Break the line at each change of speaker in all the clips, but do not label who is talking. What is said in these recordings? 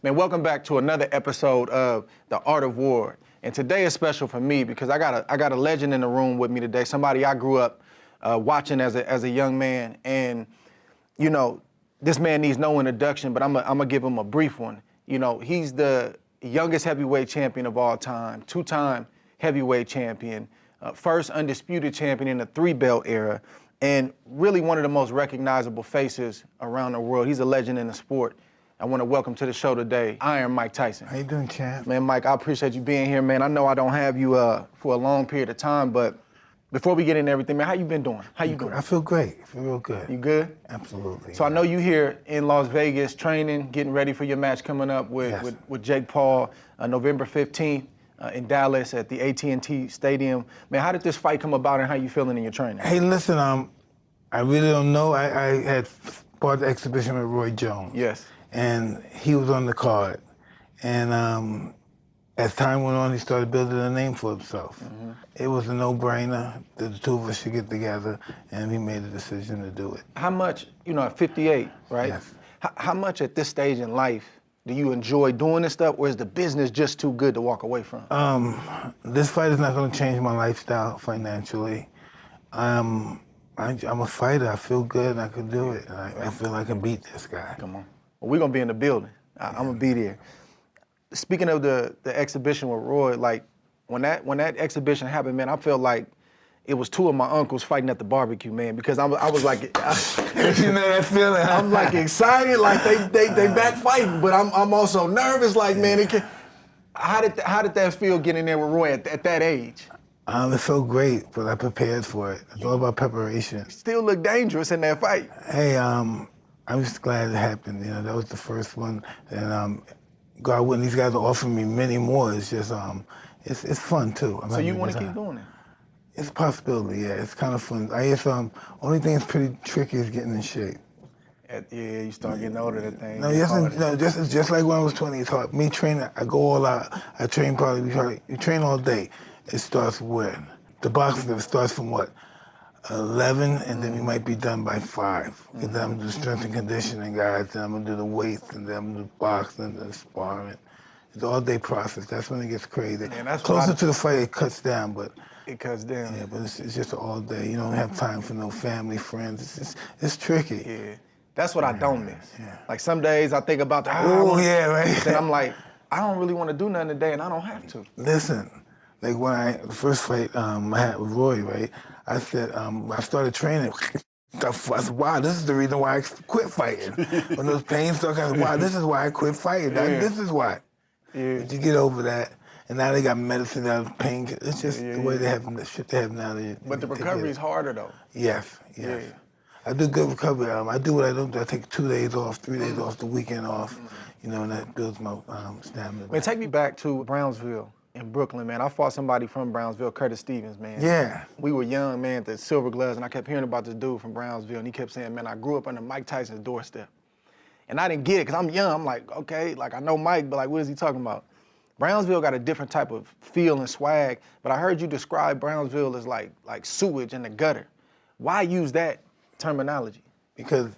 Man, welcome back to another episode of The Art of War. And today is special for me because I got a legend in the room with me today, somebody I grew up watching as a young man. And, you know, this man needs no introduction, but I'm gonna give him a brief one. You know, he's the youngest heavyweight champion of all time, two-time heavyweight champion, first undisputed champion in the three-belt era, and really one of the most recognizable faces around the world. He's a legend in the sport. I want to welcome to the show today, Iron Mike Tyson.
How you doing, champ?
Man, Mike, I appreciate you being here, man. I know I don't have you for a long period of time, but before we get into everything, man, how you been doing? How you doing?
I feel great. I feel real good.
You good?
Absolutely.
So I know you here in Las Vegas training, getting ready for your match coming up with Jake Paul, November 15th in Dallas at the AT&T Stadium. Man, how did this fight come about and how you feeling in your training?
Hey, listen, I really don't know. I had fought the exhibition with Roy Jones.
Yes.
And he was on the card. And as time went on, he started building a name for himself. Mm-hmm. It was a no-brainer that the two of us should get together, and we made a decision to do it.
How much, you know, at 58, right?
Yes.
How much at this stage in life do you enjoy doing this stuff, or is the business just too good to walk away from?
This fight is not going to change my lifestyle financially. I'm a fighter. I feel good. I can do it. I feel I can beat this guy.
Come on. Well, we're going to be in the building. I'm going to be there. Speaking of the exhibition with Roy, like, when that exhibition happened, man, I felt like it was two of my uncles fighting at the barbecue, man, because I was like,
you know that feeling?
I'm like excited, like they back fighting, but I'm also nervous, like, man, how did that feel getting there with Roy at that age?
It felt great, but I prepared for it. It's all about preparation.
Still look dangerous in that fight.
Hey, I'm just glad it happened. You know, that was the first one, and God willing, these guys are offering me many more. It's just, it's fun too.
So you want to keep doing it?
It's a possibility, yeah. It's kind of fun. I guess only thing that's pretty tricky is getting in shape.
Yeah, you start getting older, that thing.
No, just like when I was 20, it's hard. Me training, I go all out. I train you train all day. It starts when? The boxing starts from what? 11, and then we might be done by 5. And then I'm gonna do strength and conditioning, guys. Then I'm gonna do the weights, and then I'm gonna do boxing and sparring. It's an all-day process. That's when it gets crazy.
Man,
closer to the fight, it cuts down, but
it cuts down.
Yeah, but it's just all day. You don't have time for no family, friends. It's tricky.
Yeah, that's what I don't miss. Yeah. Like some days I think about
yeah, right.
Then I'm like, I don't really want to do nothing today, and I don't have to.
Listen, like when the first fight I had with Roy, right? I said, I started training. I said, wow, this is the reason why I quit fighting. When those pains started, I said, wow, this is why I quit fighting.
Yeah.
This is why.
Yeah.
But you get over that, and now they got medicine now, pain. It's just the way they have the shit they have now.
But the recovery is harder though.
Yes. Yeah. I do good recovery. I do what I don't do. I take 2 days off, 3 days off, the weekend off, you know, and that builds my stamina.
Man, take me back to Brownsville in Brooklyn, man. I fought somebody from Brownsville, Curtis Stevens, man.
Yeah.
We were young, man, at the Silver Gloves, and I kept hearing about this dude from Brownsville, and he kept saying, man, I grew up under Mike Tyson's doorstep. And I didn't get it, because I'm young. I'm like, okay, like I know Mike, but like, what is he talking about? Brownsville got a different type of feel and swag, but I heard you describe Brownsville as like sewage in the gutter. Why use that terminology?
Because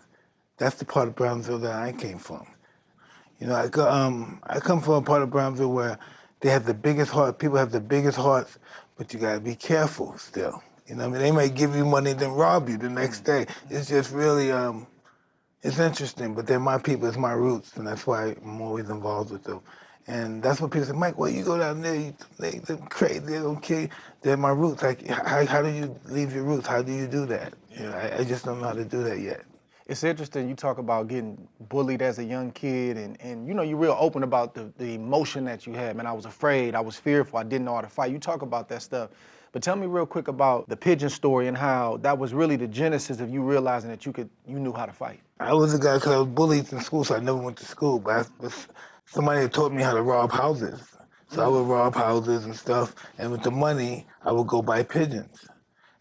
that's the part of Brownsville that I came from. You know, I come from a part of Brownsville where they have the biggest heart. People have the biggest hearts, but you gotta be careful still. You know what I mean? They might give you money then rob you the next day. It's just really, it's interesting, but they're my people, it's my roots, and that's why I'm always involved with them. And that's what people say, Mike, well, you go down there, they're crazy, they don't care. They're my roots. Like, how do you leave your roots? How do you do that? You know, I just don't know how to do that yet.
It's interesting, you talk about getting bullied as a young kid, and you know, you're real open about the emotion that you had. Man, I was afraid, I was fearful, I didn't know how to fight. You talk about that stuff. But tell me real quick about the pigeon story and how that was really the genesis of you realizing that you knew how to fight.
I was a guy, because I was bullied in school, so I never went to school, but somebody had taught me how to rob houses. So I would rob houses and stuff, and with the money, I would go buy pigeons.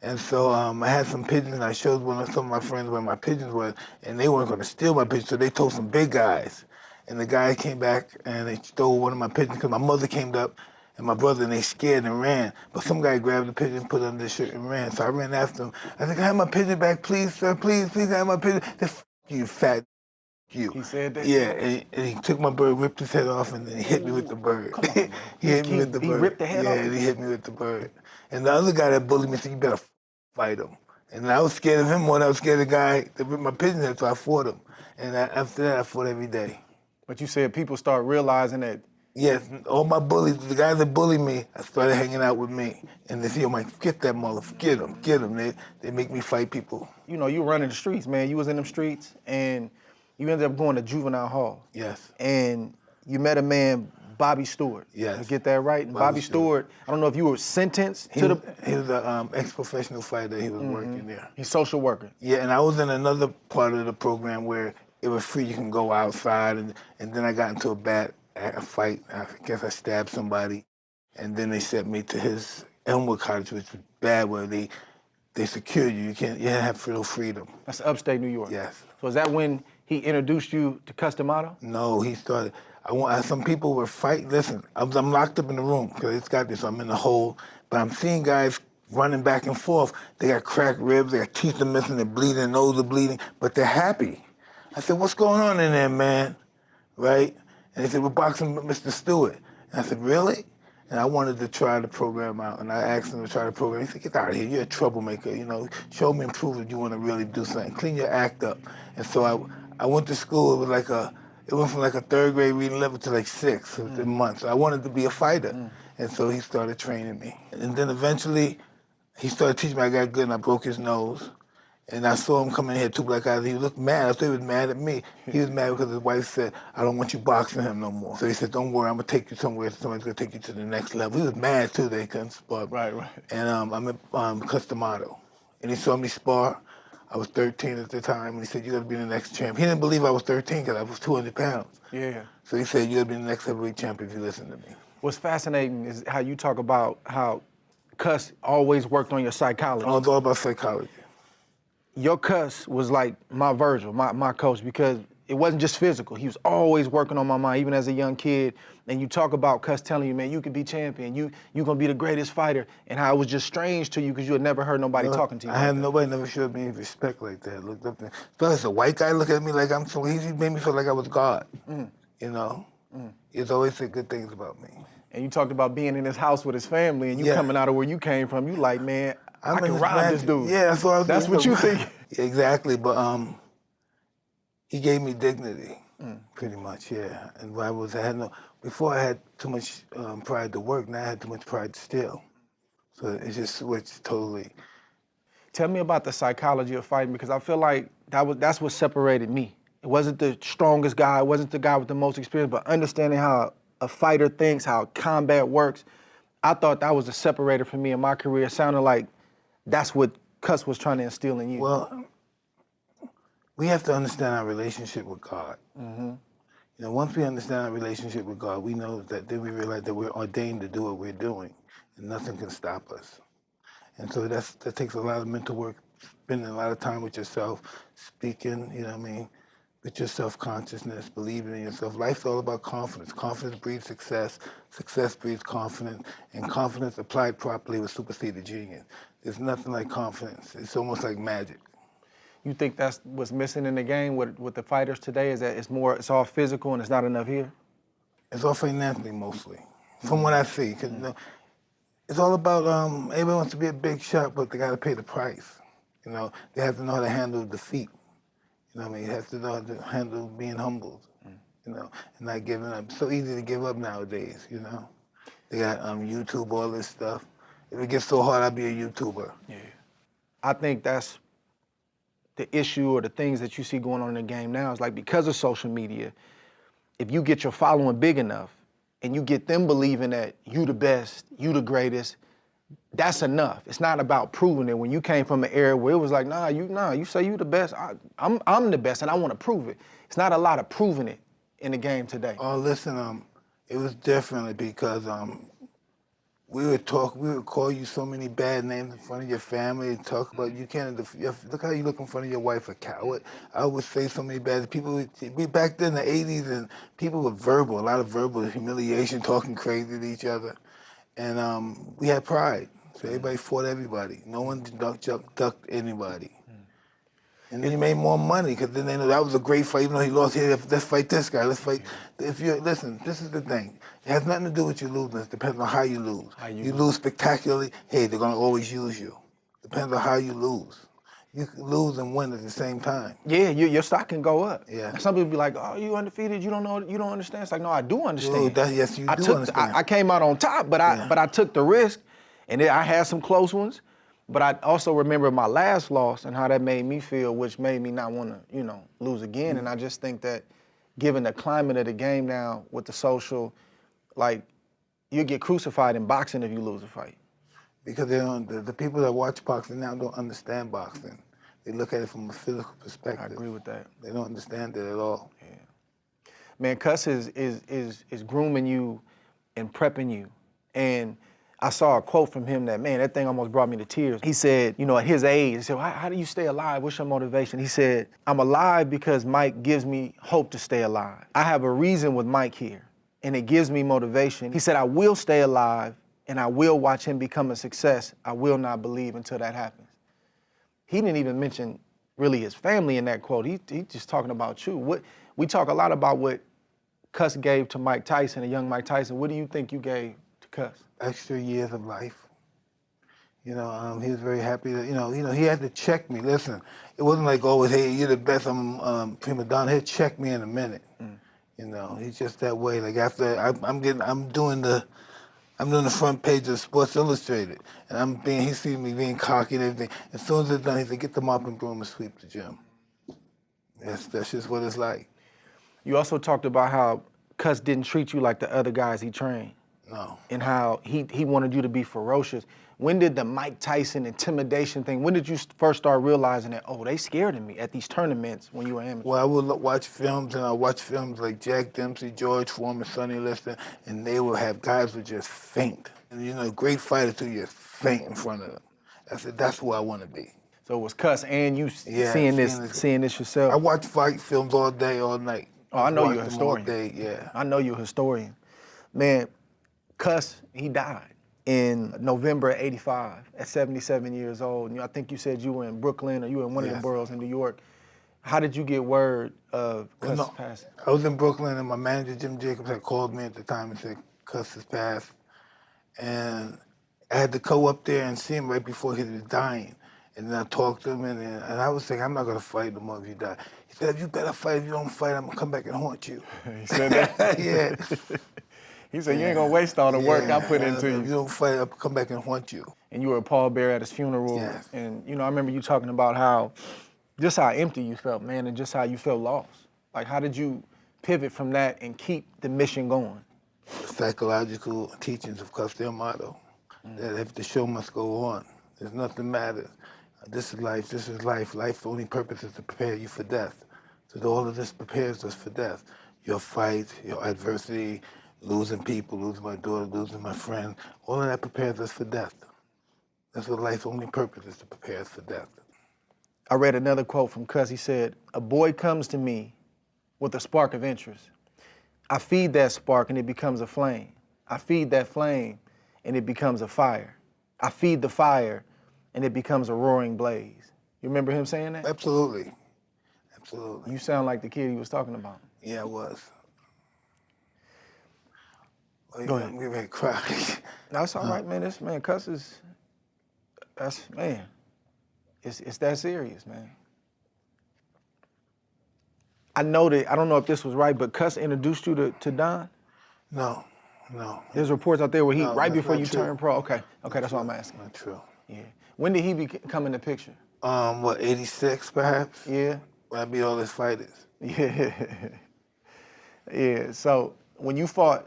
And so I had some pigeons, and I showed some of my friends where my pigeons were, and they weren't going to steal my pigeons, so they told some big guys. And the guy came back, and they stole one of my pigeons, because my mother came up, and my brother, and they scared and ran. But some guy grabbed the pigeon, put it under the shirt, and ran. So I ran after him. I said, can I have my pigeon back, please, sir? Please, please, have my pigeon. They said, you fat. you.
He said that?
Yeah, and he took my bird, ripped his head off, and then he hit me with the bird.
Come on, man.
He hit me with the bird.
He ripped the head
yeah,
off?
and he hit me with the bird. And the other guy that bullied me said, you better fight him. And I was scared of him more than I was scared of the guy that ripped my pigeon head, so I fought him. And after that, I fought every day.
But you said people start realizing that.
Yes, all my bullies, the guys that bullied me, I started hanging out with me. And they say, oh, Mike, get that motherfucker, get him. They make me fight people.
You know, you running the streets, man. You was in them streets, and you ended up going to juvenile hall.
Yes.
And you met a man, Bobby Stewart.
Yes.
You get that right? And Bobby Stewart, I don't know if you were sentenced
He
to
was,
the...
He was an ex-professional fighter. He was working there.
He's social worker.
Yeah, and I was in another part of the program where it was free. You can go outside, and then I got into a fight. I guess I stabbed somebody, and then they sent me to his Elmwood Cottage, which was bad, where they secure you. You can't have no freedom.
That's upstate New York.
Yes.
So is that when he introduced you to Cus D'amato?
No, he started. Some people were fighting. Listen, I'm locked up in the room because it's got this. I'm in the hole, but I'm seeing guys running back and forth. They got cracked ribs. They got teeth are missing. They're bleeding. Their nose are bleeding, but they're happy. I said, "What's going on in there, man?" Right? And they said, "We're boxing with Mr. Stewart." And I said, "Really?" And I wanted to try the program out, and I asked him to try the program. He said, "Get out of here. You're a troublemaker. You know, show me and prove that you want to really do something. Clean your act up." And so I went to school. It went from like a third grade reading level to like 6 months. I wanted to be a fighter. And so he started training me. And then eventually he started teaching me. I got good and I broke his nose. And I saw him coming in here, 2 black eyes. He looked mad. I thought he was mad at me. He was mad because his wife said, "I don't want you boxing him no more." So he said, "Don't worry, I'm gonna take you somewhere. Somebody's gonna take you to the next level." He was mad too that he couldn't spar.
Right.
And I met Cus D'amato. And he saw me spar. I was 13 at the time, and he said, "You're gonna be the next champ." He didn't believe I was 13 because I was 200 pounds.
Yeah.
So he said, "You're gonna be the next heavyweight champion if you listen to me."
What's fascinating is how you talk about how Cus always worked on your psychology.
I was all about psychology.
Your Cus was like my Virgil, my coach, because it wasn't just physical. He was always working on my mind, even as a young kid. And you talk about Cus telling you, "Man, you can be champion. You're gonna be the greatest fighder," and how it was just strange to you because you had never heard nobody talking to you.
Nobody never showed me any respect like that. Looked up there. Plus, a white guy looked at me like I'm so easy. Made me feel like I was God. You know, he's always said good things about me.
And you talked about being in his house with his family, and you coming out of where you came from. You like, man, I can rob this dude.
Yeah, that's what I was.
That's what you think.
Exactly, but he gave me dignity, pretty much. Yeah, and before I had too much pride to work. Now I had too much pride to steal. So it just switched totally.
Tell me about the psychology of fighting, because I feel like that's what separated me. It wasn't the strongest guy, it wasn't the guy with the most experience, but understanding how a fighter thinks, how combat works. I thought that was a separator for me in my career. It sounded like that's what Cus was trying to instill in you.
Well, we have to understand our relationship with God. You know, once we understand our relationship with God, we know that then we realize that we're ordained to do what we're doing, and nothing can stop us. And so that takes a lot of mental work, spending a lot of time with yourself, speaking, you know what I mean, with your self-consciousness, believing in yourself. Life's all about confidence. Confidence breeds success. Success breeds confidence. And confidence applied properly will supersede a genius. There's nothing like confidence. It's almost like magic.
You think that's what's missing in the game with the fighters today, is that it's all physical and it's not enough here?
It's all financially mostly, from what I see. 'Cause, you know, it's all about, everybody wants to be a big shot, but they got to pay the price. You know, they have to know how to handle defeat. You know what I mean? They have to know how to handle being humbled, you know, and not giving up. It's so easy to give up nowadays, you know? They got YouTube, all this stuff. If it gets so hard, I'll be a YouTuber.
Yeah. I think that's the issue, or the things that you see going on in the game now, is like, because of social media, if you get your following big enough and you get them believing that you the best, you the greatest, that's enough. It's not about proving it. When you came from an era where it was like, you say you the best, I'm the best and I want to prove it. It's not a lot of proving it in the game today.
Oh, listen, it was different because we would call you so many bad names in front of your family and talk about you can't, look how you look in front of your wife, a coward. I would say so many bad, back then in the 80s, and people were verbal, a lot of verbal humiliation, talking crazy to each other. And we had pride, so everybody fought everybody. No one ducked anybody. And then he made more money because then they know that was a great fight. Even though he lost here, let's fight this guy. Let's fight. If you listen, this is the thing. It has nothing to do with you losing. It depends on how you lose. You lose spectacularly. Hey, they're gonna always use you. Depends on how you lose. You can lose and win at the same time.
Yeah, your stock can go up.
Yeah.
Some people be like, "Oh, you undefeated. You don't know. You don't understand." It's like, no, I do understand.
Dude, yes, you do understand.
I came out on top, but I took the risk, and I had some close ones. But I also remember my last loss and how that made me feel, which made me not want to, lose again. And I just think that, given the climate of the game now with the social, like, you get crucified in boxing if you lose a fight.
Because they don't, the people that watch boxing now don't understand boxing. They look at it from a physical perspective.
I agree with that.
They don't understand it at all.
Yeah. Man, Cus is grooming you and prepping you. And I saw a quote from him that thing almost brought me to tears. He said, at his age, he said, how do you stay alive? What's your motivation? He said, I'm alive because Mike gives me hope to stay alive. I have a reason with Mike here, and it gives me motivation. He said, I will stay alive, and I will watch him become a success. I will not believe until that happens. He didn't even mention really his family in that quote. He just talking about you. We talk a lot about what Cus gave to Mike Tyson, a young Mike Tyson. What do you think you gave to Cus?
Extra years of life. He was very happy that, he had to check me. Listen, it wasn't like always, hey, you're the best, I'm prima donna. He'll check me in a minute. He's just that way. Like after I'm doing the front page of Sports Illustrated, and he sees me being cocky and everything. As soon as it's done, he said, get the mop and broom and sweep the gym. That's just what it's like.
You also talked about how Cus didn't treat you like the other guys he trained.
No.
And how he wanted you to be ferocious. When did the Mike Tyson intimidation thing, when did you first start realizing that, they scared of me at these tournaments when you were amateur?
Well, I would watch films, and I watch films like Jack Dempsey, George Foreman, Sonny Liston, and they will have guys who just faint. And great fighters who just faint in front of them. I said, that's who I want to be.
So it was Cus and you seeing this yourself?
I watch fight films all day, all night.
Oh, I know you're a historian.
All day, yeah.
I know you're a historian. Man, Cus, he died in November of '85 at 77 years old. And I think you said you were in Brooklyn or you were in one of the boroughs in New York. How did you get word of Cus' passing?
I was in Brooklyn, and my manager, Jim Jacobs, had called me at the time and said, Cus has passed. And I had to go up there and see him right before he was dying. And then I talked to him, and I was saying, I'm not going to fight no more if you die. He said, you better fight. If you don't fight, I'm going to come back and haunt you.
He said that?
Yeah.
He said, you ain't going to waste all the work I put into you.
If you don't fight, I'll come back and haunt you.
And you were a pallbearer at his funeral.
Yes.
And, I remember you talking about how empty you felt, man, and just how you felt lost. Like, how did you pivot from that and keep the mission going?
The psychological teachings of Cus D'amato, that if the show must go on, there's nothing matters. This is life, this is life. Life's only purpose is to prepare you for death. So all of this prepares us for death. Your fight, your adversity, losing people, losing my daughter, losing my friend, all of that prepares us for death. That's what life's only purpose is, to prepare us for death.
I read another quote from Cus. He said, a boy comes to me with a spark of interest. I feed that spark and it becomes a flame. I feed that flame and it becomes a fire. I feed the fire and it becomes a roaring blaze. You remember him saying that?
Absolutely. Absolutely.
You sound like the kid he was talking about.
Yeah, I was.
Go ahead.
I'm ready to cry.
That's all right, man. Cus is, it's that serious, man. I know that, I don't know if this was right, but Cus introduced you to Don?
No.
There's reports out there where right before you
true.
turned pro. Okay, that's what I'm asking.
Not true.
Yeah. When did he come in the picture?
86 perhaps?
Yeah.
When I beat all his fighters.
Yeah. Yeah, so when you fought,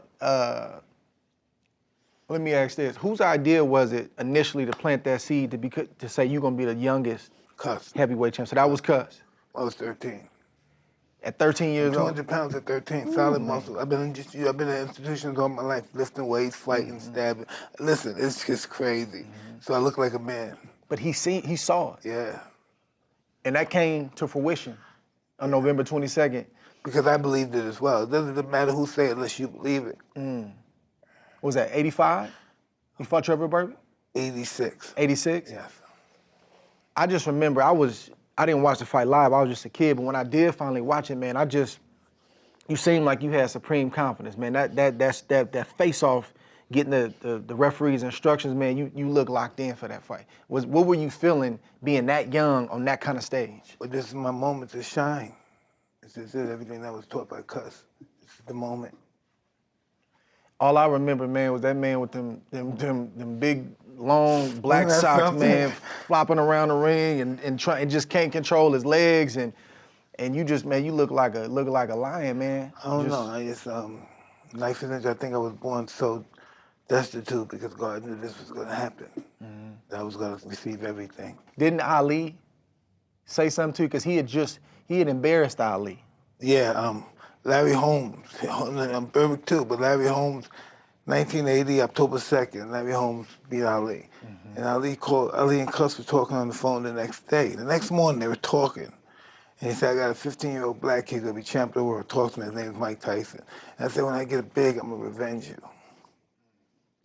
let me ask this. Whose idea was it initially to plant that seed to say you're going to be the youngest
Cus.
heavyweight champ? So that was Cus.
I was 13.
At 13 years old?
200 pounds at 13, solid muscle. I've been in institutions all my life, lifting weights, fighting, stabbing. Listen, it's just crazy. So I look like a man.
But he saw it.
Yeah.
And that came to fruition on November 22nd.
Because I believed it as well. It doesn't matter who say it unless you believe it.
What was that, 85? You fought Trevor Burton?
86.
86?
Yes.
I just remember I was I didn't watch the fight live. I was just a kid, but when I did finally watch it, man, you seemed like you had supreme confidence, man. That face off, getting the referee's instructions, man. You look locked in for that fight. What were you feeling being that young on that kind of stage?
But this is my moment to shine. This is it. Everything that was taught by Cus. This is the moment.
All I remember, man, was that man with them big, long black
Isn't that
socks,
something?
man, flopping around the ring and just can't control his legs and you just, man, you look like a lion, man.
I don't know. I just life isn't. I think I was born so destitute because God knew this was going to happen. That I was going to receive everything.
Didn't Ali say something to you? Because he had embarrassed Ali.
Yeah, Larry Holmes. I'm Berwick too, but Larry Holmes, 1980, October 2nd, Larry Holmes beat Ali. And Ali and Cus were talking on the phone the next day. The next morning they were talking. And he said, I got a 15-year-old black kid gonna be champ of the world. Talk to me, his name is Mike Tyson. And I said, when I get big, I'm gonna revenge you.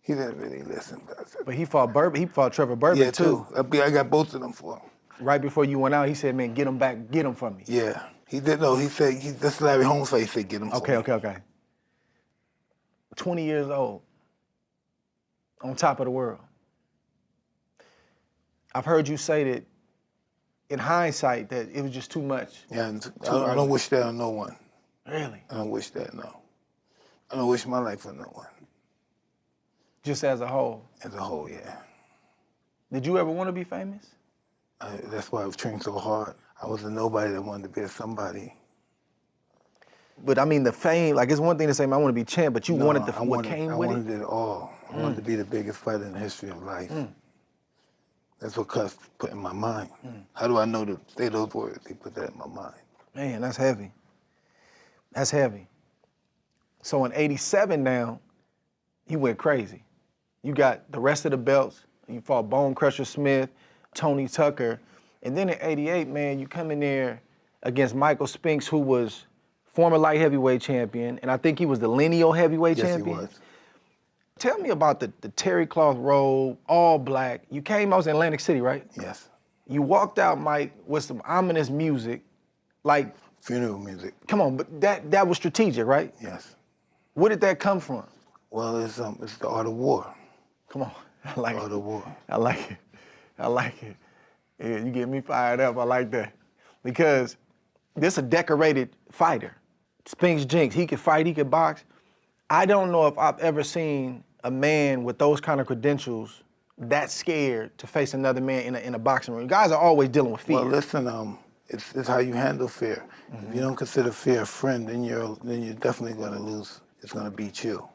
He didn't really listen.
But he fought Trevor Burbick
Yeah,
too.
I got both of them for him.
Right before you went out, he said, man, get him back, get him from me.
Yeah, he did. No, he said, this Larry Holmes fight, he said, get him for me.
Okay. 20 years old, on top of the world. I've heard you say that, in hindsight, that it was just too much.
Yeah, and I don't wish that on no one.
Really?
I don't wish that, no. I don't wish my life on no one.
Just as a whole?
As a whole, yeah.
Did you ever want to be famous?
That's why I was trained so hard. I was a nobody that wanted to be a somebody.
But I mean, the fame, like it's one thing to say, man, I want to be champ, but you wanted what came with it?
I wanted it all. I wanted to be the biggest fighter in the history of life. That's what Cus put in my mind. How do I know to say those words? He put that in my mind.
Man, that's heavy. That's heavy. So in 87 now, you went crazy. You got the rest of the belts. You fought Bone Crusher Smith, Tony Tucker. And then in 88, man, you come in there against Michael Spinks, who was former light heavyweight champion, and I think he was the lineal heavyweight champion.
Yes, he was.
Tell me about the terry cloth robe, all black. You came out in Atlantic City, right?
Yes.
You walked out, Mike, with some ominous music, like
funeral music.
Come on, but that was strategic, right?
Yes.
Where did that come from?
Well, it's the art of war.
Come on, I like it.
Art of war.
I like it. I like it. Yeah, you get me fired up. I like that because this a decorated fighter. Spinks Jinx, he could fight, he could box. I don't know if I've ever seen a man with those kind of credentials that scared to face another man in a boxing ring. Guys are always dealing with fear.
Well, listen, it's how you handle fear. If you don't consider fear a friend, then you're definitely going to lose. It's going to beat you.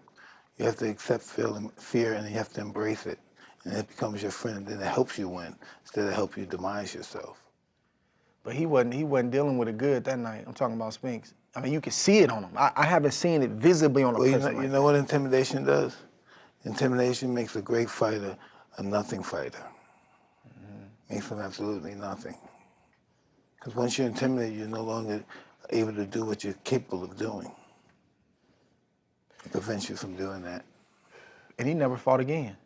You have to accept fear and you have to embrace it. And it becomes your friend, and then it helps you win instead of help you demise yourself.
But he wasn't dealing with it good that night. I'm talking about Spinks. I mean, you could see it on him. I haven't seen it visibly on a person.
You know what intimidation does? Intimidation makes a great fighter a nothing fighter. Makes him absolutely nothing. Because once you're intimidated, you're no longer able to do what you're capable of doing. It prevents you from doing that.
And he never fought again.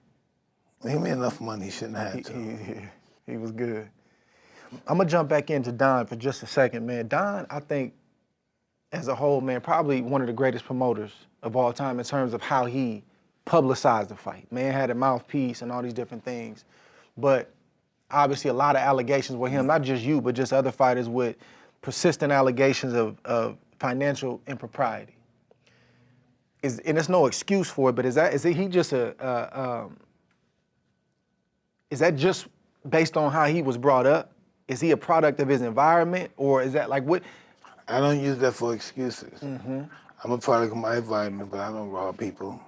He made enough money, he shouldn't have to.
He was good. I'm gonna jump back into Don for just a second, man. Don, I think, as a whole, man, probably one of the greatest promoters of all time in terms of how he publicized the fight. Man had a mouthpiece and all these different things. But obviously a lot of allegations with him, not just you, but just other fighters with persistent allegations of financial impropriety. And there's no excuse for it, but is that just based on how he was brought up? Is he a product of his environment, or is that like what?
I don't use that for excuses. I'm a product of my environment, but I don't rob people.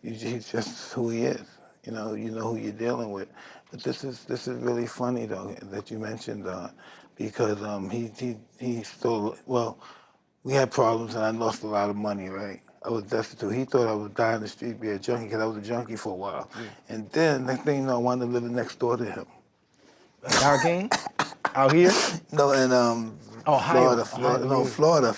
He's just who he is. You know who you're dealing with. But this is really funny though that you mentioned because he stole. Well, we had problems and I lost a lot of money, right? I was destitute. He thought I would die in the street, be a junkie, because I was a junkie for a while. And then next thing you know, I wound up living next door to him.
Dark King? Out here?
No, in Florida. Florida.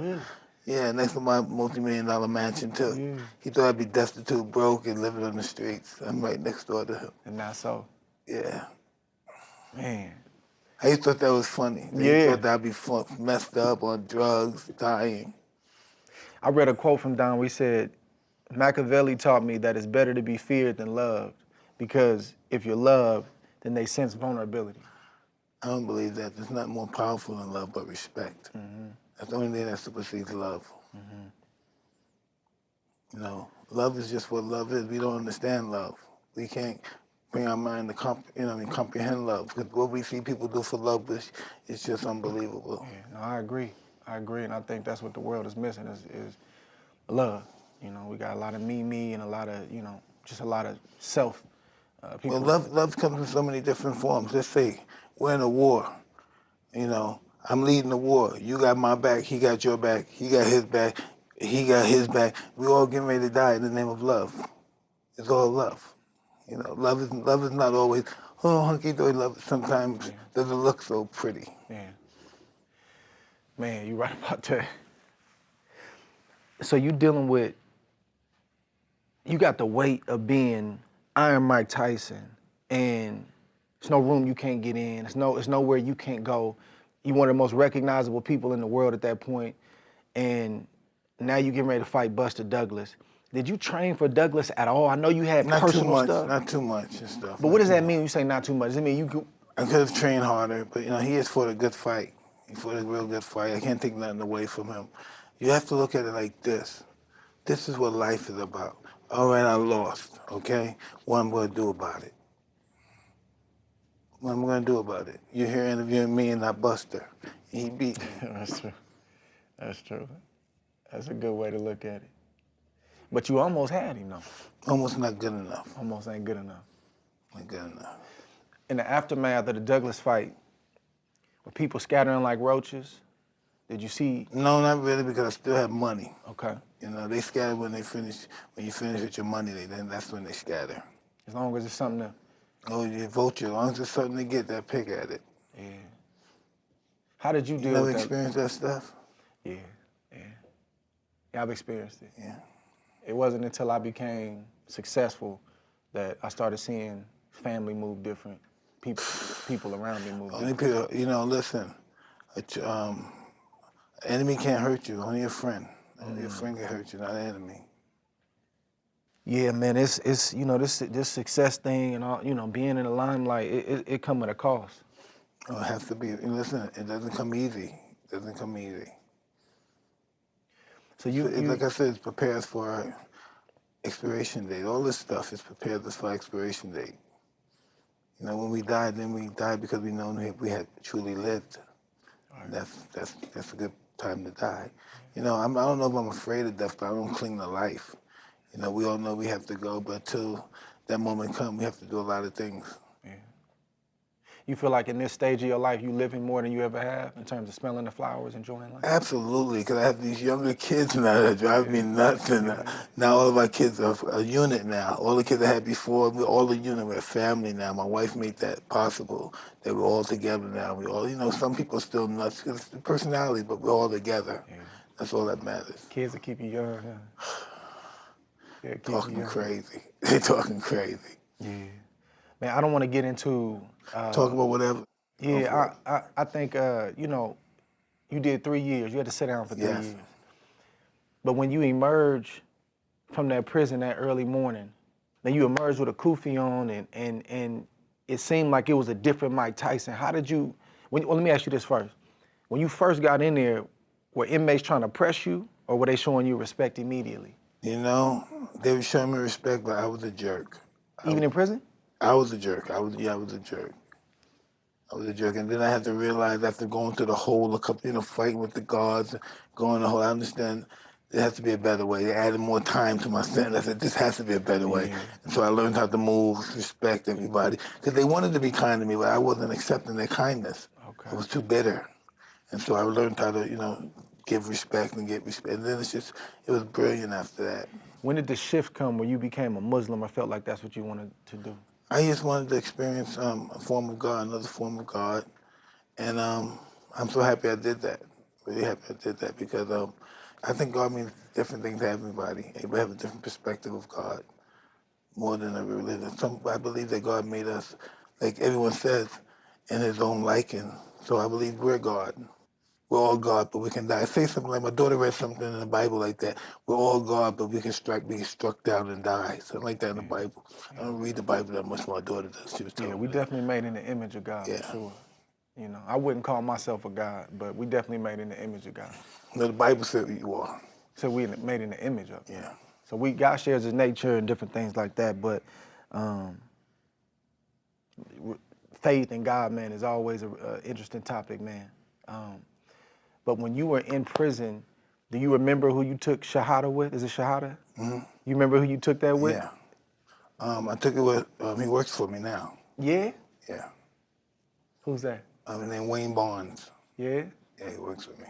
Really?
Yeah, next to my multi-million-dollar mansion too. He thought I'd be destitute, broke, and living on the streets. I'm right next door to him.
And not so.
Yeah.
Man.
I used to thought that was funny. They
Yeah.
thought that I'd be messed up on drugs, dying.
I read a quote from Don where he said, Machiavelli taught me that it's better to be feared than loved, because if you're loved, then they sense vulnerability.
I don't believe that. There's nothing more powerful than love but respect. That's the only thing that supersedes love. You know, love is just what love is. We don't understand love. We can't bring our mind to comprehend love, because what we see people do for love is just unbelievable.
Yeah, no, I agree, and I think that's what the world is missing is love. You know, we got a lot of me, and a lot of, just a lot of self. People.
Well, love comes in so many different forms. Let's say we're in a war. You know, I'm leading the war. You got my back. He got your back. He got his back. He got his back. We all getting ready to die in the name of love. It's all love. You know, love is not always hunky-dory. Love sometimes doesn't look so pretty.
Yeah. Man, you're right about that. So you got the weight of being Iron Mike Tyson, and there's no room you can't get in. It's nowhere you can't go. You're one of the most recognizable people in the world at that point, and now you're getting ready to fight Buster Douglas. Did you train for Douglas at all? I know you had personal stuff.
Not too much and stuff.
But what does that mean when you say not too much? Does it mean you could...
I could have trained harder, but he has fought a good fight. He fought a real good fight. I can't take nothing away from him. You have to look at it like this. This is what life is about. All right, I lost, okay? What am I going to do about it? What am I going to do about it? You're here interviewing me and not Buster. He beat me.
That's true. That's true. That's a good way to look at it. But you almost had him, though.
Almost not good enough.
Almost ain't good enough.
Not good enough.
In the aftermath of the Douglas fight, were people scattering like roaches? Did you see?
No, not really, because I still have money.
Okay.
You know, they scatter when you finish with your money, then that's when they scatter.
As long as it's something to...
Oh, you vulture. As long as it's something to get, they'll pick at it.
Yeah. How did you deal
You never
with that?
experienced that stuff?
Yeah. Yeah, I've experienced it.
Yeah.
It wasn't until I became successful that I started seeing family move different. People around me move
Only
different.
people, listen, enemy can't hurt you, only a friend. Only a friend can hurt you, not an enemy.
Yeah, man, it's this success thing and all, being in the limelight, it come at a cost.
Oh, it has to be. Listen, it doesn't come easy. It doesn't come easy.
So
like I said, it prepares for our expiration date. All this stuff is prepared us for our expiration date. When we die, then we die because we know we had truly lived. Right. That's a good time to die. I don't know if I'm afraid of death, but I don't cling to life. We all know we have to go, but till that moment comes, we have to do a lot of things.
Yeah. You feel like in this stage of your life, you living more than you ever have in terms of smelling the flowers, enjoying life?
Absolutely, because I have these younger kids now that drive me nuts, and now all of my kids are a unit now. All the kids I had before, we're all a unit, we're a family now. My wife made that possible. That we're all together now. We all, some people are still nuts because it's the personality, but we're all together. Yeah. That's all that matters.
Kids that keep you young, yeah.
Talking crazy. They're talking crazy.
Yeah. Man, I don't want to get into...
Talk about whatever.
Yeah, I think, you did 3 years. You had to sit down for 3 years. But when you emerge from that prison that early morning, then you emerged with a kufi on, and it seemed like it was a different Mike Tyson. How did you... let me ask you this first. When you first got in there, were inmates trying to press you, or were they showing you respect immediately?
They were showing me respect, but I was a jerk.
Even in prison?
I was a jerk. I was a jerk. I was a jerk, and then I had to realize after going to the hole, fighting with the guards, going the hole, I understand there has to be a better way. They added more time to my sentence. I said, this has to be a better way. Yeah. And so I learned how to move, respect everybody, because they wanted to be kind to me, but I wasn't accepting their kindness. Okay. I was too bitter. And so I learned how to, give respect and get respect. And then it was brilliant after that. When did the shift come where you became a Muslim or felt like that's what you wanted to do? I just wanted to experience a form of God, another form of God. And I'm so happy I did that. Really happy I did that because I think God means different things to everybody. Everybody have a different perspective of God, more than a religion. I believe that God made us, like everyone says, in his own liking. So I believe we're God. We're all God, but we can die. Say something like my daughter read something in the Bible like that. We're all God, but we can be struck down and die. Something like that in the Bible. I don't read the Bible that much. My daughter does. She was telling
Yeah,
me
we
that.
definitely made in the image of God, for sure. You know, I wouldn't call myself a God, but we definitely made in the image of God.
No, the Bible said you are.
So we made in the image of.
Yeah.
So God shares his nature and different things like that, but faith in God, man, is always an interesting topic, man. But when you were in prison, do you remember who you took Shahada with? Is it Shahada? Mm-hmm. You remember who you took that with?
Yeah. I took it with, he works for me now.
Yeah?
Yeah.
Who's that?
His name Wayne Barnes.
Yeah?
Yeah, he works with me.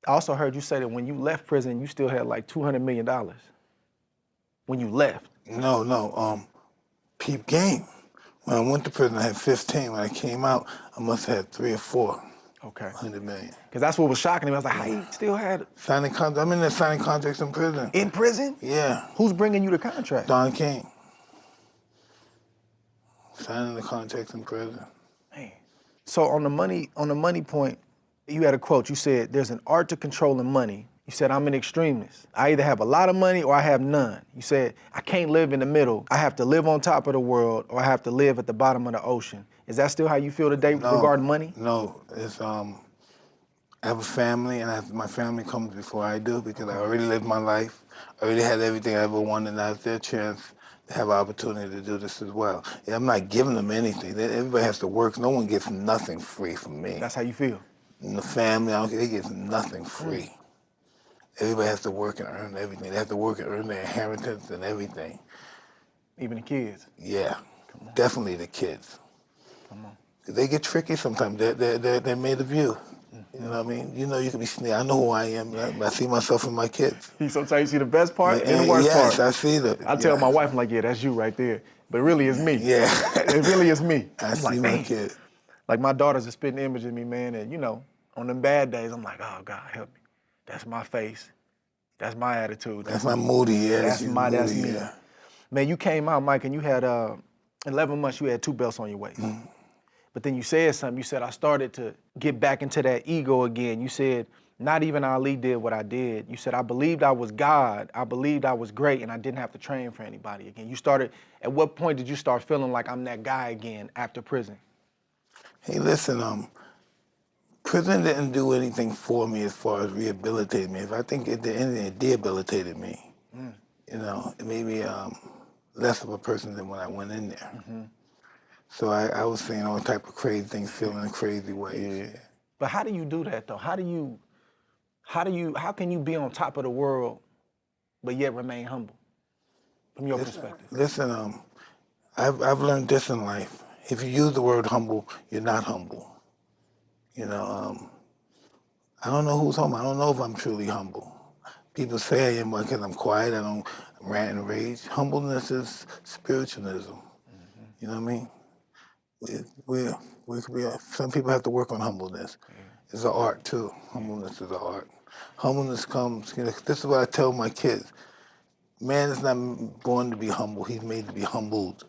I also heard you say that when you left prison, you still had like $200 million. When you left.
No. Peep game. When I went to prison, I had 15. When I came out, I must have had 3 or 4.
Okay.
100 million.
Because that's what was shocking me. I was like, how you still had it?
Signing contracts. I'm in there signing contracts in prison.
In prison?
Yeah.
Who's bringing you the contract?
Don King. Signing the contracts in prison.
Man. So on the money point, you had a quote. You said, there's an art to controlling money. You said, I'm an extremist. I either have a lot of money or I have none. You said, I can't live in the middle. I have to live on top of the world or I have to live at the bottom of the ocean. Is that still how you feel today regarding money?
No, it's I have a family, and my family comes before I do because I already lived my life. I already had everything I ever wanted, and now it's their chance to have an opportunity to do this as well. Yeah, I'm not giving them anything. Everybody has to work. No one gets nothing free from me.
That's how you feel?
And the family, they get nothing free. Everybody has to work and earn everything. They have to work and earn their inheritance and everything.
Even the kids?
Yeah, definitely the kids.
Come on.
They get tricky sometimes. They're made of you. You know what I mean? You know you can be sneaky. I know who I am. I see myself in my kids.
Sometimes you see the best part and the worst
part. Yes,
I
see that.
I tell my wife, I'm like, yeah, that's you right there. But really it's me.
Yeah.
It really is me.
I see my kid.
Like my daughter's a spitting image of me, man, and you know, on them bad days, I'm like, oh God, help me. That's my face. That's my attitude.
That's my moody, yeah.
That's me.
Yeah.
Man, you came out, Mike, and you had 11 months, you had 2 belts on your waist. Mm-hmm. But then you said something. You said, I started to get back into that ego again. You said, not even Ali did what I did. You said, I believed I was God. I believed I was great, and I didn't have to train for anybody again. You started, at what point did you start feeling like I'm that guy again after prison?
Hey, listen, prison didn't do anything for me as far as rehabilitating me. If I think it did anything, it debilitated me. You know, it made me less of a person than when I went in there. Mm-hmm. So I was saying all type of crazy things, feeling in crazy ways. Yeah.
But how do you do that though? How can you be on top of the world, but yet remain humble, from your perspective?
Listen, I've learned this in life. If you use the word humble, you're not humble. You know, I don't know who's humble. I don't know if I'm truly humble. People say I am because I'm quiet. I don't rant and rage. Humbleness is spiritualism. Mm-hmm. You know what I mean? Some people have to work on humbleness. It's an art too. Humbleness is an art. Humbleness comes, this is what I tell my kids. Man is not born to be humble. He's made to be humbled.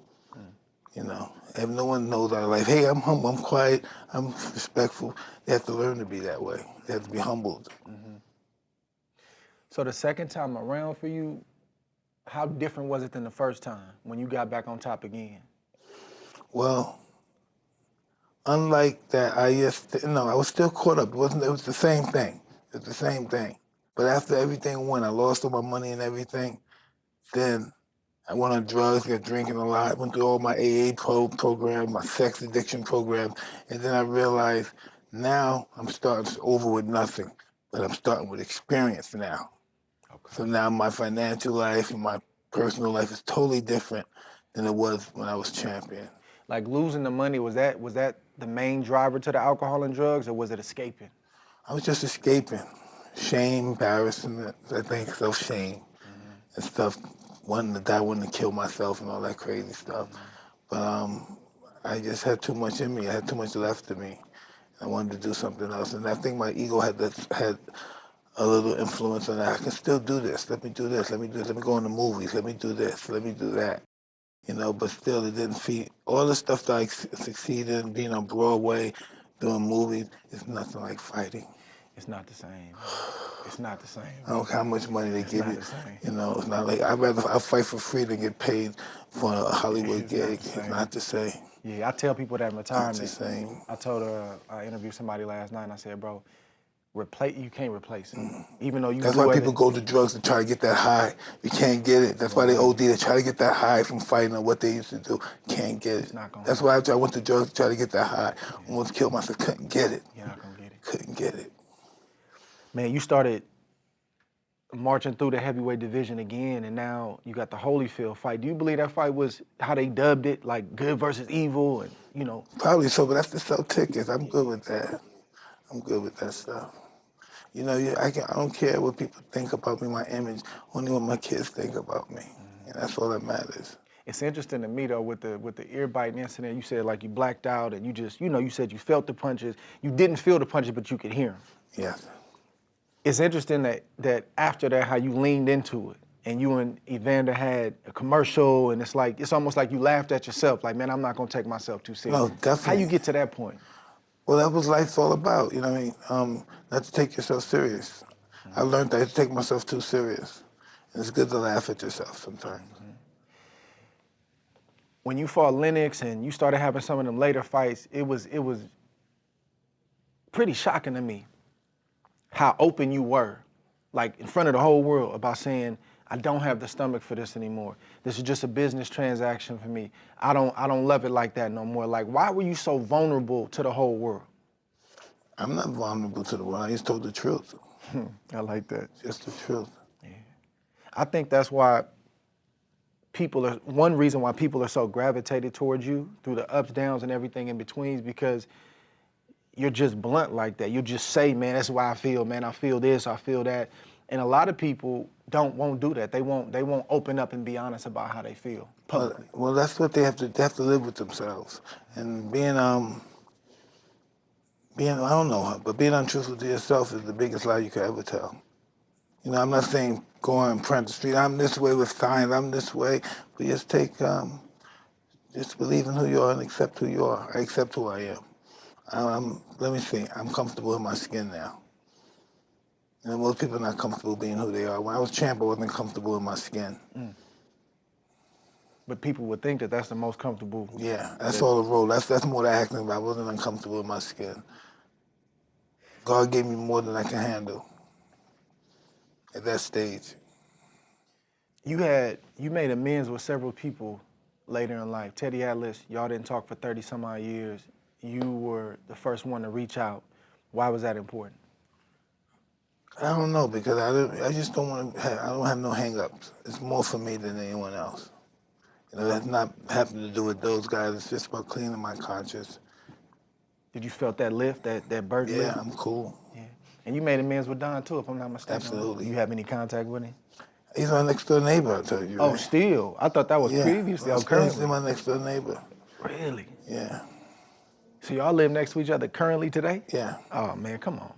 You know, if no one knows our life, hey, I'm humble, I'm quiet, I'm respectful. They have to learn to be that way. They have to be humbled. Mm-hmm.
So the second time around for you, how different was it than the first time when you got back on top again?
Well, unlike that, I was still caught up. It was the same thing. It was the same thing. But after everything went, I lost all my money and everything. Then I went on drugs, got drinking a lot, went through all my AA program, my sex addiction program, and then I realized now I'm starting over with nothing, but I'm starting with experience now. Okay. So now my financial life and my personal life is totally different than it was when I was champion.
Like losing the money, was that the main driver to the alcohol and drugs, or was it escaping?
I was just escaping. Shame, embarrassment, I think, self-shame and stuff. Wanting to die, wanting to kill myself and all that crazy stuff. But I just had too much in me. I had too much left in me. I wanted to do something else. And I think my ego had a little influence on that. I can still do this. Let me do this. Let me do this. Let me go in the movies. Let me do this. Let me do that. you know, but still it didn't feed. All the stuff that I succeeded in, being on Broadway, doing movies, it's nothing like fighting.
It's not the same. Man. It's not the same.
I don't care how much money they
It's
give
not
you.
the same.
You know, it's not like I fight for free to get paid for a Hollywood gig. It's not the same.
Yeah, I tell people that in
Not
retirement.
the same.
I told I interviewed somebody last night and I said, bro, you can't replace it. Even though you
That's
do
why
it.
people go to drugs to try to get that high. You can't get it. That's why they OD. They try to get that high from fighting or what they used to do. Can't get it.
not gonna
That's why I went to drugs to try to get that high. Almost killed myself. Couldn't get it.
You're not gonna get it.
Couldn't get it.
Man, you started marching through the heavyweight division again, and now you got the Holyfield fight. Do you believe that fight was how they dubbed it, like good versus evil, and you know?
Probably so, but that's to sell tickets. I'm good with that. I'm good with that stuff. You know, I don't care what people think about me, my image, only what my kids think about me. And that's all that matters.
It's interesting to me though with the ear biting incident. You said like you blacked out and you just, you know, you said you felt the punches. You didn't feel the punches, but you could hear them.
Yes.
It's interesting that after that, how you leaned into it, and you and Evander had a commercial, and it's almost like you laughed at yourself, like, man, I'm not gonna take myself too serious.
No, definitely.
How you get to that point?
Well, that was life's all about, you know what I mean? Not to take yourself serious. I learned that I take myself too serious. And it's good to laugh at yourself sometimes.
When you fought Lennox and you started having some of them later fights, it was pretty shocking to me how open you were, like in front of the whole world, about saying, I don't have the stomach for this anymore. This is just a business transaction for me. I don't love it like that no more. Like, why were you so vulnerable to the whole world?
I'm not vulnerable to the world. I just told the truth.
I like that.
Just the truth.
Yeah. I think that's why one reason why people are so gravitated towards you through the ups, downs, and everything in between is because you're just blunt like that. You just say, man, that's why I feel, man. I feel this, I feel that. And a lot of people won't do that. They won't open up and be honest about how they feel publicly.
Well, that's what they have to live with themselves. And being I don't know, but being untruthful to yourself is the biggest lie you could ever tell. You know, I'm not saying go and print the street, I'm this way with signs, I'm this way, but just just believe in who you are and accept who you are. I accept who I am. Let me see, I'm comfortable in my skin now. You know, most people are not comfortable being who they are. When I was champ, I wasn't comfortable in my skin.
But people would think that that's the most comfortable.
Yeah, that's all the role. That's more the acting, but I wasn't uncomfortable in my skin. God gave me more than I can handle at that stage.
You made amends with several people later in life. Teddy Atlas, y'all didn't talk for 30 some odd years. You were the first one to reach out. Why was that important?
I don't know, because I just don't want to I don't have no hang-ups. It's more for me than anyone else. You know, that's not having to do with those guys. It's just about cleaning my conscience.
Did you felt that lift, that burden lift?
Yeah, I'm cool.
Yeah. And you made amends with Don too, if I'm not mistaken.
Absolutely.
You have any contact with him?
He's my next door neighbor, I told you.
Oh,
right?
still? I thought that was previously. Oh, currently.
He's my next door neighbor.
Really?
Yeah.
So y'all live next to each other currently today?
Yeah.
Oh man, come on.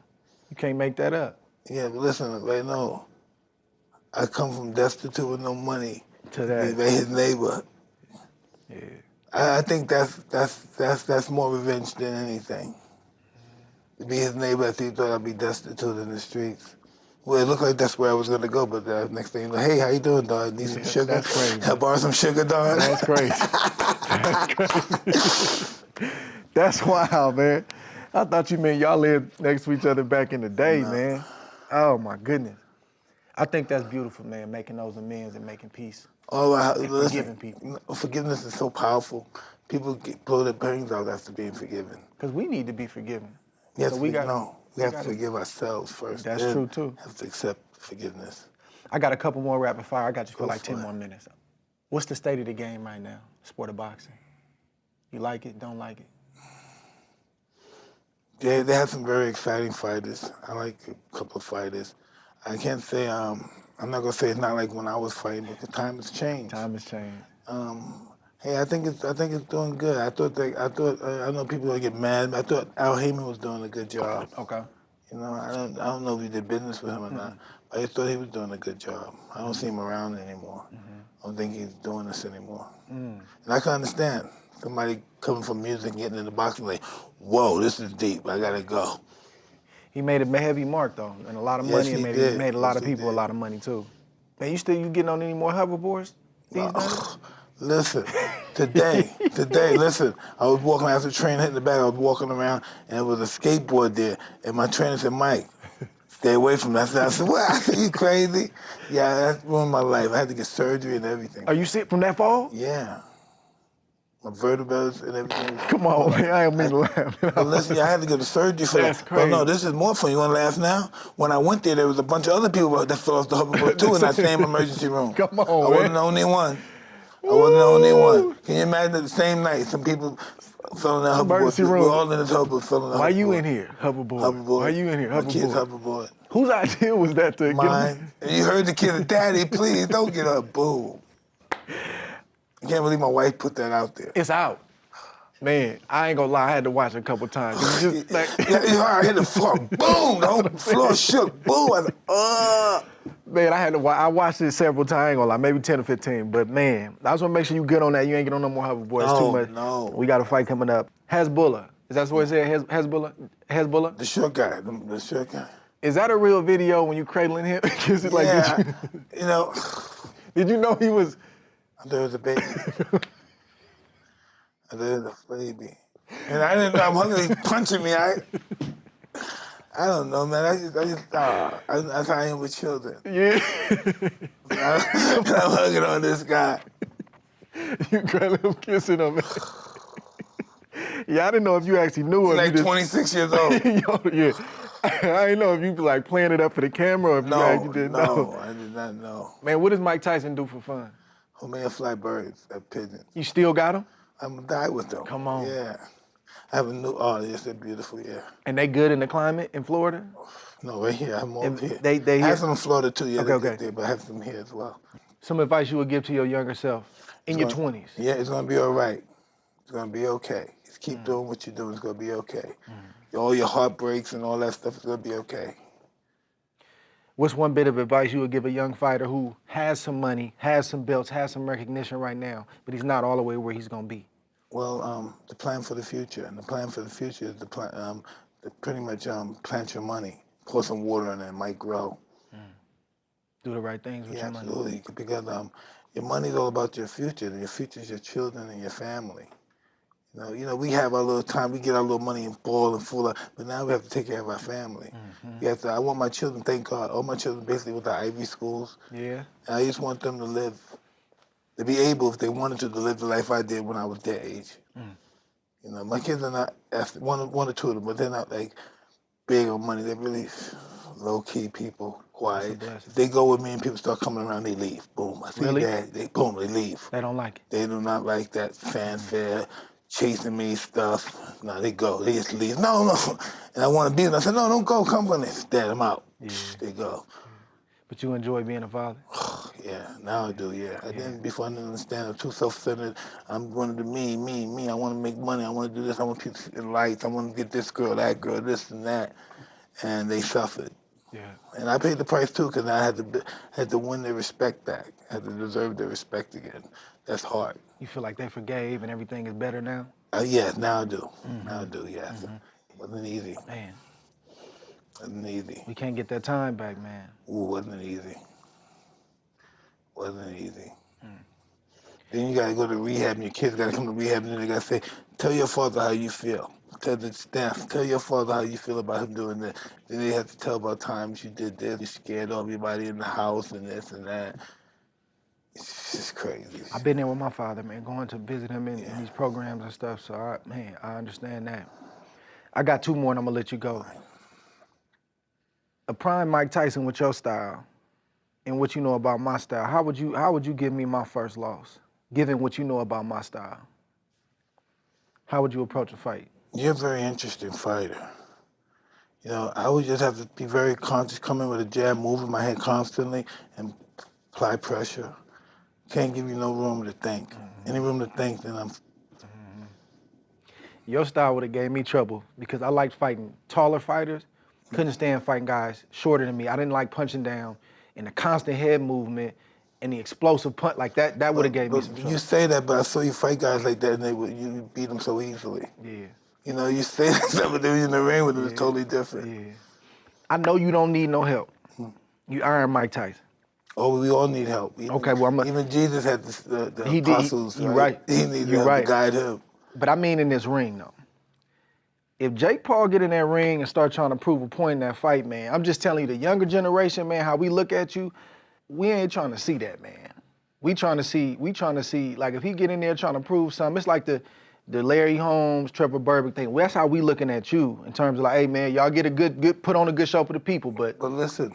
You can't make that up.
Yeah, but listen, right now, I come from destitute with no money
To that.
be his neighbor.
Yeah.
I think that's more revenge than anything. To be his neighbor after he thought I'd be destitute in the streets. Well, it looked like that's where I was gonna go, but next thing you know, hey, how you doing, dog? Need some sugar?
That's crazy.
Can I borrow some sugar, dog?
That's crazy. That's crazy. That's wild, man. I thought you meant y'all lived next to each other back in the day, man. Oh my goodness. I think that's beautiful, man, making those amends and making peace.
Listen,
forgiving people.
Forgiveness is so powerful. People blow their brains out after being forgiven.
Because we need to be forgiven.
Yes,
So
we have to
gotta-
forgive ourselves first.
That's
then
true, too.
Have to accept forgiveness.
I got a couple more rapid fire. I got you for
Go
like
for
10
it.
more minutes. What's the state of the game right now? Sport of boxing. You like it, don't like it?
They have some very exciting fighters. I like a couple of fighters. I can't say, I'm not gonna say it's not like when I was fighting, but the time has changed.
Time has changed.
Hey, I think it's doing good. I know people are gonna get mad. I thought Al Heyman was doing a good job.
Okay.
You know, I don't know if you did business with him or not. But I just thought he was doing a good job. I don't see him around anymore. I don't think he's doing this anymore. And I can understand somebody coming from music and getting in the boxing like, whoa, this is deep. I gotta go.
He made a heavy mark though, and a lot of money,
Yes,
and
he
maybe
did.
made a lot
Yes,
of
he
people a
did.
lot of money too. Man, you getting on any more hoverboards these days?
Listen, today, listen, I was walking after the train hitting the back, I was walking around and there was a skateboard there, and my trainer said, Mike, stay away from that. I said, what? I said, you crazy? Yeah, that ruined my life. I had to get surgery and everything.
Are you sick from that fall?
Yeah. My vertebrae and everything.
Come on, man, I don't mean to laugh.
But listen, I had to get a surgery for
That's
that.
crazy.
But no, this is more fun. You want to laugh now? When I went there was a bunch of other people that fell off the hoverboard too in that same emergency room.
Come on,
I
man.
wasn't the only one. I wasn't the only one. Can you imagine the same night some people fell in that hoverboard?
Emergency room.
We're all in this hoverboard, fell in the hoverboard.
Why you in here, hoverboard?
Hoverboard.
Why you in here,
My kid's
hoverboard?
hoverboard.
Whose idea was that to
Mine. And you heard the kid, Daddy, please don't get up. Boom. I can't believe my wife put that out there.
It's out. Man, I ain't gonna lie, I had to watch it a couple times. It's just like,
I hit the floor. Boom. The whole floor shook. Boom. I was,
man, I watched it several times, I ain't gonna lie, maybe 10 or 15. But man, I just wanna make sure you good on that. You ain't get on no more hoverboards. It's too much.
No.
We got a fight coming up. Hasbulla. Is that what it said? Hasbulla?
The short guy. The short guy.
Is that a real video when you cradling him? Is it like,
Yeah.
did
You know,
you know he was?
there was a baby. There's a baby. And I didn't know, I'm hungry, he's punching me. I don't know, man. That's how I am with children.
Yeah.
And I'm hugging on this guy.
You cradling him, kissing him. Yeah, I didn't know if you actually knew
He's
him.
like 26 years old.
Yo, yeah. I didn't know if you like playing it up for the camera or if you actually didn't know.
No, I did not know.
Man, what does Mike Tyson do for fun?
Who may fly birds at pigeons.
You still got him?
I'm gonna die with them.
Come on.
Yeah. I have a new, oh, yes, they're beautiful, yeah.
And they good in the climate in Florida?
No, right here, I have more
And
here.
they
I
here?
have some in Florida too, yeah,
Okay,
they're
okay.
there, but I have some here as well.
Some advice you would give to your younger self in your 20s?
Yeah, it's gonna be all right. It's gonna be okay. Just keep doing what you're doing, it's gonna be okay. All your heartbreaks and all that stuff is gonna be okay.
What's one bit of advice you would give a young fighter who has some money, has some belts, has some recognition right now, but he's not all the way where he's gonna be?
Well, the plan for the future, and the plan for the future is to pretty much plant your money, pour some water in it, it might grow.
Do the right things with
Yeah,
your money.
absolutely, because your money's all about your future, and your future is your children and your family. You know, we have our little time, we get our little money and ball and fool up, but now we have to take care of our family. I want my children, thank God, all my children basically went to Ivy schools.
Yeah.
And I just want them to be able, if they wanted to live the life I did when I was their age. You know, my kids are not, one or two of them, but they're not like big on money. They're really low-key people, quiet. If they go with me and people start coming around, they leave. Boom. I see
Really?
that. They leave.
They don't like it.
They do not like that fanfare, chasing me stuff. No, they go. They just leave. No. And I want to be with them. I said, no, don't go. Come with me. Dad, I'm out.
Yeah.
They go.
But you enjoy being a father?
Yeah, now I do, yeah. I didn't before I didn't understand. I'm too self-centered. I'm going to me. I want to make money. I want to do this. I want people in lights. I want to get this girl, that girl, this and that. And they suffered.
Yeah.
And I paid the price too, because I had to win their respect back. I had to deserve their respect again. That's hard.
You feel like they forgave and everything is better now?
Yeah, now I do. Now I do, yes. Wasn't easy.
Man,
Wasn't easy.
we can't get that time back, man.
Ooh, wasn't easy. Wasn't easy. Then you gotta go to rehab, and your kids gotta come to rehab, and then they gotta say, tell your father how you feel. Tell the staff, tell your father how you feel about him doing this. Then they have to tell about times you did this, you scared everybody in the house and this and that. It's just crazy.
I've been there with my father, man, going to visit him in these programs and stuff, so I understand that. I got two more and I'm gonna let you go. A prime Mike Tyson with your style and what you know about my style, how would you give me my first loss, given what you know about my style? How would you approach a fight?
You're a very interesting fighter. You know, I would just have to be very conscious, come in with a jab, moving my head constantly, and apply pressure. Can't give you no room to think. Any room to think, then I'm...
Your style would have gave me trouble because I liked fighting taller fighters Couldn't stand fighting guys shorter than me. I didn't like punching down, and the constant head movement and the explosive punch like that. That would have gave me some trouble.
You say that, but I saw you fight guys like that, and you beat them so easily.
Yeah.
You know, you say that stuff, but then in the ring with them, it's totally different.
Yeah. I know you don't need no help. You Iron Mike Tyson.
Oh, we all need help. Even Jesus had the apostles.
You're right.
He needed help to guide him.
But I mean in this ring, though. If Jake Paul get in that ring and start trying to prove a point in that fight, man, I'm just telling you, the younger generation, man, how we look at you, we ain't trying to see that, man. We trying to see, like, if he get in there trying to prove something, it's like the Larry Holmes, Trevor Burbick thing. Well, that's how we looking at you in terms of like, hey, man, y'all get a good put on a good show for the people, but
listen,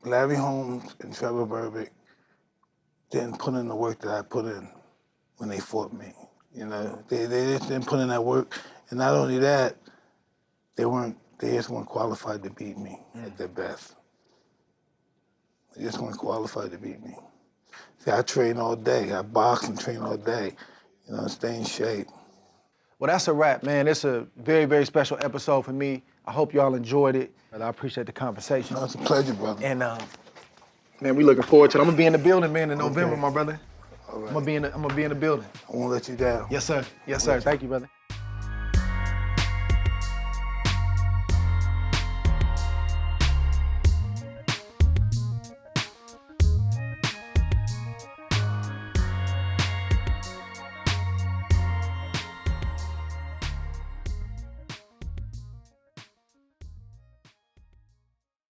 Larry Holmes and Trevor Burbick didn't put in the work that I put in when they fought me. You know, they just didn't put in that work, and not only that, they just weren't qualified to beat me at their best. They just weren't qualified to beat me. See, I train all day. I box and train all day. You know, stay in shape.
Well, that's a wrap, man. It's a very, very special episode for me. I hope y'all enjoyed it, and I appreciate the conversation.
No, it's a pleasure, brother.
And man, we looking forward to it. I'm gonna be in the building, man, in November, my brother.
All right.
I'm gonna be in the building.
I won't let you down.
Yes, sir. Yes, sir. Thank you, brother.